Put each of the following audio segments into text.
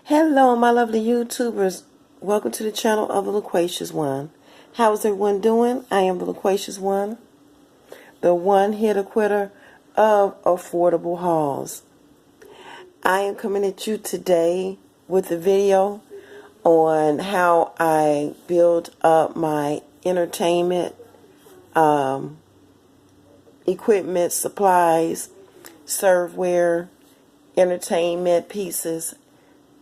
Hello, my lovely YouTubers. Welcome to the channel of the Loquacious One. How is everyone doing? I am the Loquacious One, the one-hitter quitter of affordable hauls. I am coming at you today with a video on how I build up my entertainment equipment, supplies, serveware, entertainment pieces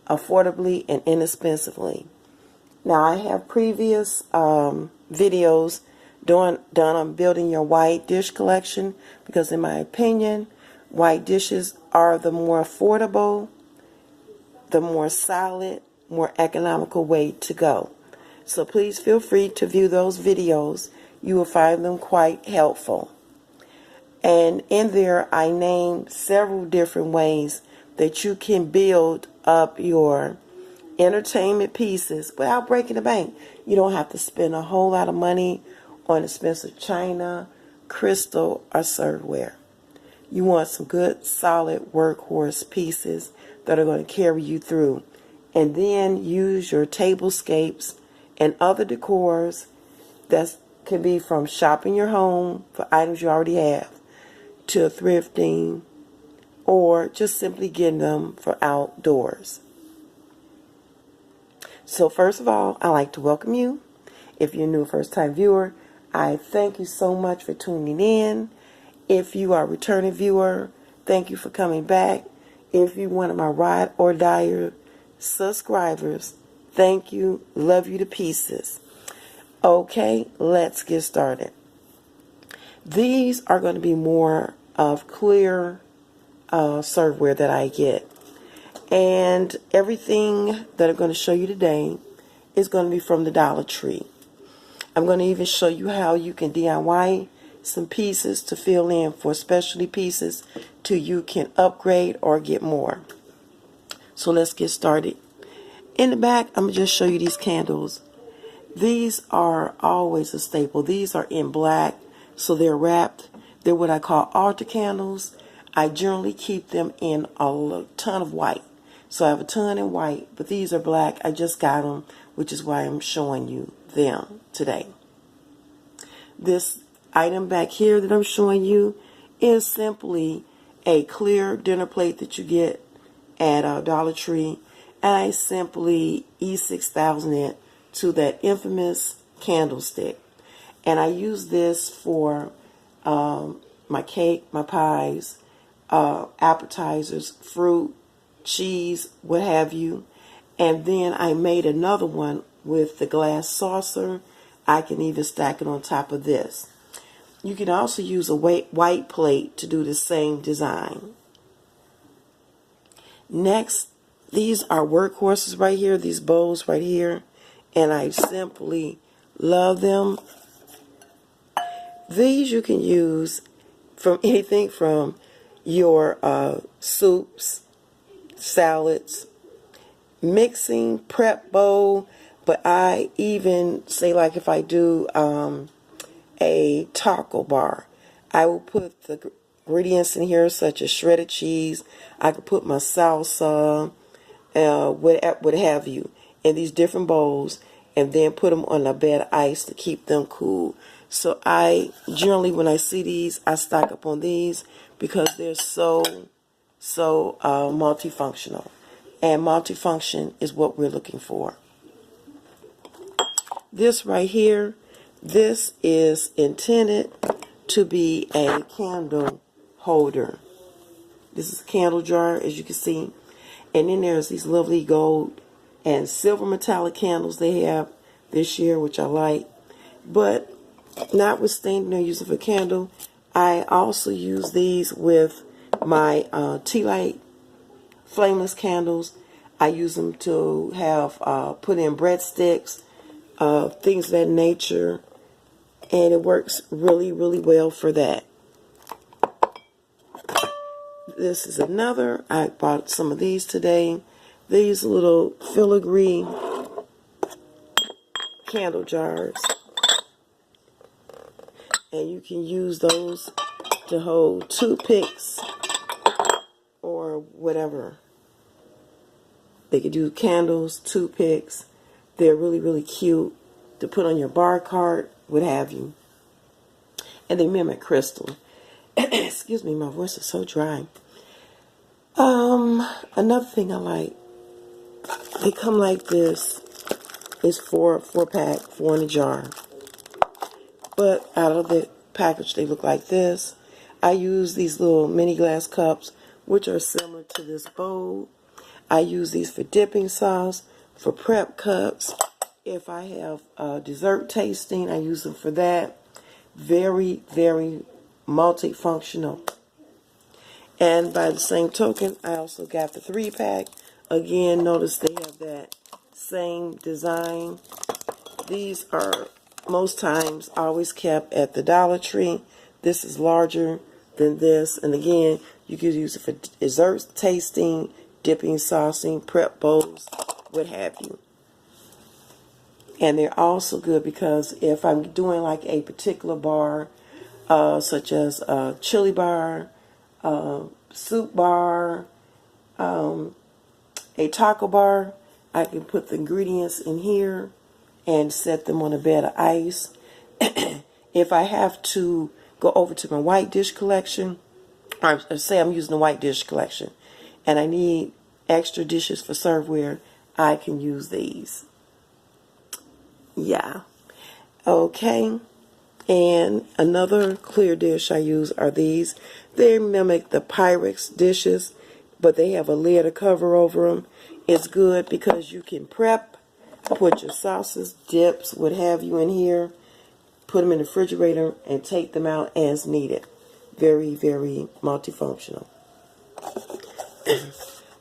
affordably and inexpensively. Now, I have previous videos done on building your white dish collection because, in my opinion, white dishes are the more affordable, the more solid, more economical way to go. So please feel free to view those videos. You will find them quite helpful. And in there, I named several different ways that you can build up your entertainment pieces without breaking the bank. You don't have to spend a whole lot of money on expensive china, crystal, or serveware. You want some good, solid workhorse pieces that are going to carry you through. And then use your tablescapes and other decors that can be from shopping your home for items you already have to thrifting or just simply getting them for outdoors. So first of all, I'd like to welcome you. If you're a new first-time viewer, I thank you so much for tuning in. If you are a returning viewer, thank you for coming back. If you're one of my ride or die subscribers, thank you. Love you to pieces. Okay, let's get started. These are going to be more of clear serveware that I get. And everything that I'm going to show you today is going to be from the Dollar Tree. I'm going to even show you how you can DIY some pieces to fill in for specialty pieces till you can upgrade or get more. So let's get started. In the back, I'm going to just show you these candles. These are always a staple. These are in black, so they're wrapped. They're what I call altar candles. I generally keep them in a ton of white. So I have a ton in white, but these are black. I just got them, which is why I'm showing you them today. This item back here that I'm showing you is simply a clear dinner plate that you get at Dollar Tree. And I simply E6000 it to that infamous candlestick. And I use this for my cake, my pies, appetizers, fruit, cheese, what have you. And then I made another one with the glass saucer. I can even stack it on top of this. You can also use a white plate to do the same design. Next, these are workhorses right here, these bowls right here, and I simply love them. These you can use from anything from your soups, salads, mixing, prep bowl, but I even say, like, if I do a taco bar, I will put the ingredients in here such as shredded cheese. I could put my salsa, what have you, in these different bowls, and then put them on a bed of ice to keep them cool. So I generally, when I see these, I stock up on these because they're so multifunctional. And multifunction is what we're looking for. This right here, this is intended to be a candle holder. This is a candle jar, as you can see. And then there's these lovely gold and silver metallic candles they have this year, which I like. But notwithstanding they're using for candle, I also use these with my tea light flameless candles. I use them to have put in breadsticks, things of that nature, and it works really, really well for that. This is another. I bought some of these today. These little filigree candle jars, and you can use those to hold toothpicks or whatever. They could do candles, toothpicks. They're really, really cute to put on your bar cart, what have you. And they mimic crystal. Excuse me, my voice is so dry. Another thing I like, they come like this. It's four pack, 4 in a jar. But out of the package, they look like this. I use these little mini glass cups, which are similar to this bowl. I use these for dipping sauce, for prep cups. If I have dessert tasting, I use them for that. Very, very multifunctional. And by the same token, I also got the 3-pack. Again, notice they have that same design. These are most times always kept at the Dollar Tree. This is larger than this. And again, you could use it for dessert tasting, dipping, saucing, prep bowls, what have you. And they're also good because if I'm doing like a particular bar, such as a chili bar, soup bar, a taco bar, I can put the ingredients in here and set them on a bed of ice. If I have to go over to my white dish collection, or say I'm using the white dish collection, and I need extra dishes for serveware, I can use these. Yeah. Okay. And another clear dish I use are these. They mimic the Pyrex dishes, but they have a lid or cover over them. It's good because you can prep, put your sauces, dips, what have you in here, put them in the refrigerator, and take them out as needed. Very, very multifunctional.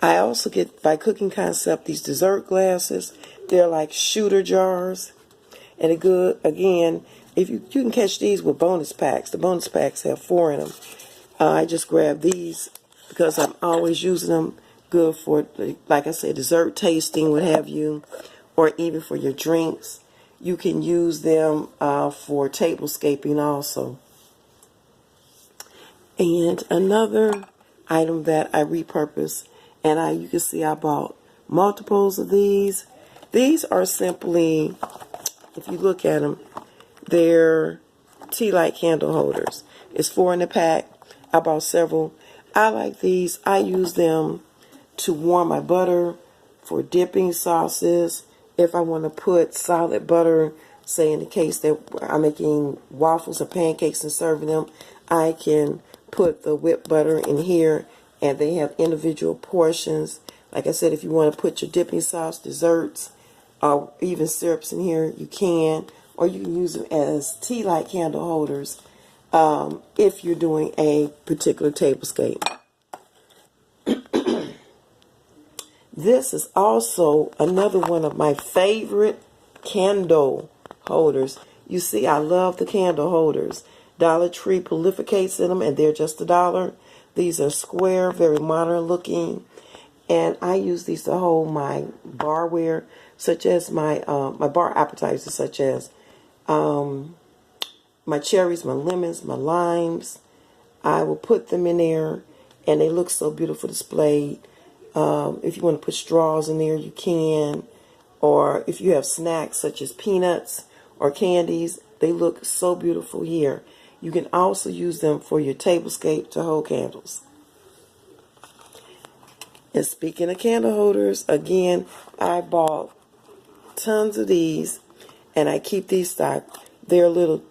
I also get, by Cooking Concept, these dessert glasses. They're like shooter jars. And a good, again, if you can catch these with bonus packs. The bonus packs have 4 in them. I just grabbed these because I'm always using them. Good for, like I said, dessert tasting, what have you, or even for your drinks. You can use them for tablescaping also. And another item that I repurpose, and you can see I bought multiples of these. These are simply, if you look at them, they're tea light candle holders. It's 4 in a pack. I bought several. I like these. I use them to warm my butter for dipping sauces. If I want to put solid butter, say in the case that I'm making waffles or pancakes and serving them, I can put the whipped butter in here, and they have individual portions. Like I said, if you want to put your dipping sauce, desserts, or even syrups in here, you can. Or you can use them as tea light candle holders if you're doing a particular tablescape. This is also another one of my favorite candle holders. You see, I love the candle holders. Dollar Tree prolificates in them, and they're just $1. These are square, very modern looking, and I use these to hold my barware, such as my bar appetizers, such as my cherries, my lemons, my limes. I will put them in there, and they look so beautiful displayed. If you want to put straws in there, you can. Or if you have snacks such as peanuts or candies, they look so beautiful here. You can also use them for your tablescape to hold candles. And speaking of candle holders, again, I bought tons of these, and I keep these stocked. They're little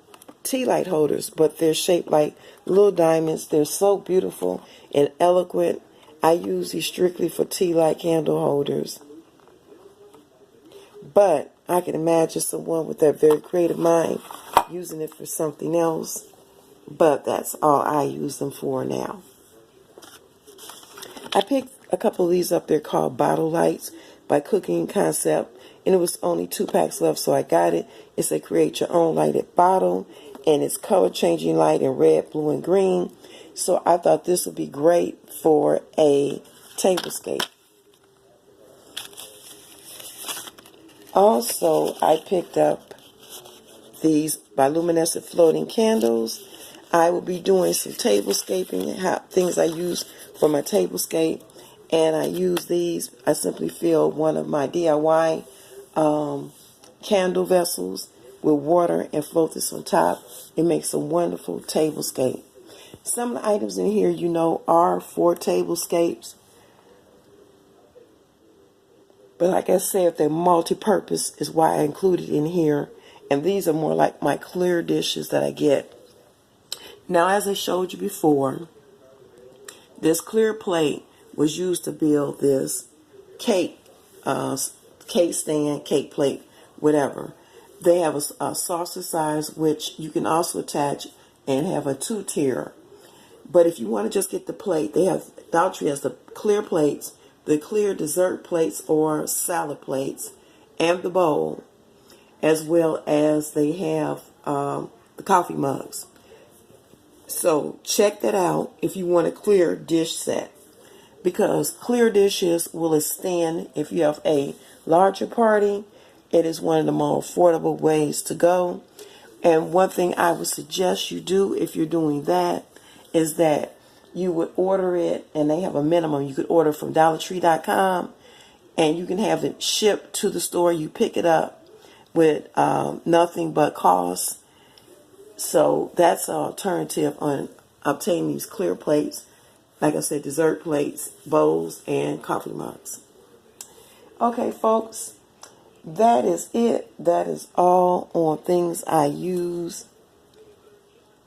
tea light holders, but they're shaped like little diamonds. They're so beautiful and eloquent. I use these strictly for tea light candle holders. But I can imagine someone with that very creative mind using it for something else. But that's all I use them for now. I picked a couple of these up there called Bottle Lights by Cooking Concept. And it was only 2 packs left, so I got it. It's a create your own lighted bottle. And it's color changing light in red, blue, and green. So I thought this would be great for a tablescape. Also, I picked up these bioluminescent floating candles. I will be doing some tablescaping, things I use for my tablescape. And I use these. I simply fill one of my DIY candle vessels with water and float this on top. It makes a wonderful tablescape. Some of the items in here, are for tablescapes. But like I said, they're multi-purpose is why I included in here. And these are more like my clear dishes that I get. Now, as I showed you before, this clear plate was used to build this cake, cake stand, cake plate, whatever. They have a saucer size, which you can also attach and have a 2-tier. But if you want to just get the plate, Dollar Tree has the clear plates, the clear dessert plates or salad plates, and the bowl, as well as they have the coffee mugs. So check that out if you want a clear dish set, because clear dishes will extend if you have a larger party. It is one of the more affordable ways to go. And one thing I would suggest you do if you're doing that is that you would order it, and they have a minimum. You could order from DollarTree.com, and you can have it shipped to the store. You pick it up with nothing but cost. So that's an alternative on obtaining these clear plates. Like I said, dessert plates, bowls, and coffee mugs. Okay, folks, that is it. That is all on things I use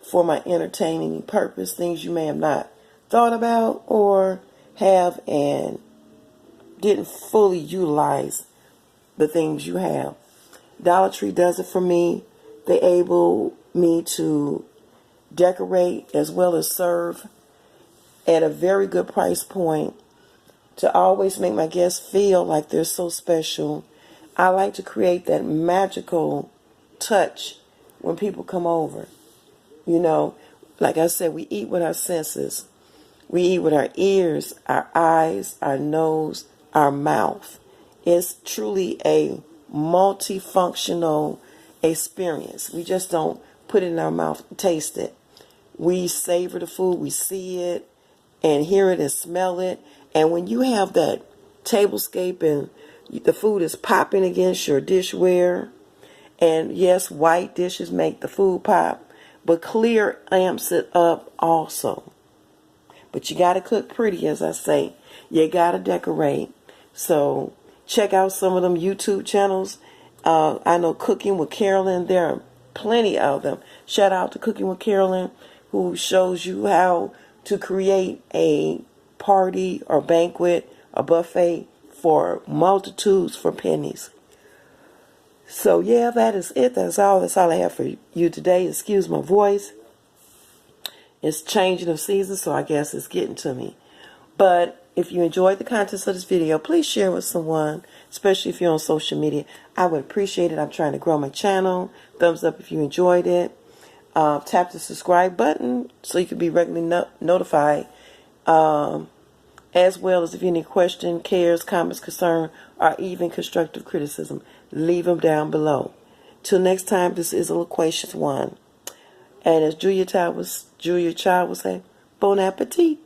for my entertaining purpose, things you may have not thought about or have and didn't fully utilize the things you have. Dollar Tree does it for me. They able me to decorate as well as serve at a very good price point to always make my guests feel like they're so special. I like to create that magical touch when people come over. Like I said, we eat with our senses. We eat with our ears, our eyes, our nose, our mouth. It's truly a multifunctional experience. We just don't put it in our mouth and taste it. We savor the food, we see it and hear it and smell it. And when you have that tablescape and the food is popping against your dishware, and yes, white dishes make the food pop, but clear amps it up also. But you got to cook pretty, as I say. You got to decorate. So check out some of them YouTube channels. I know Cooking with Carolyn. There are plenty of them. Shout out to Cooking with Carolyn, who shows you how to create a party or banquet, a buffet for multitudes for pennies. So yeah, that is it. That's all I have for you today. Excuse my voice. It's changing of season, so I guess it's getting to me. But if you enjoyed the contents of this video, please share with someone, especially if you're on social media. I would appreciate it. I'm trying to grow my channel. Thumbs up if you enjoyed it. Tap the subscribe button so you can be regularly notified. As well as if you have any questions, cares, comments, concern, or even constructive criticism, leave them down below. Till next time, this is a Loquacious One. And as Julia Child would say, bon appetit.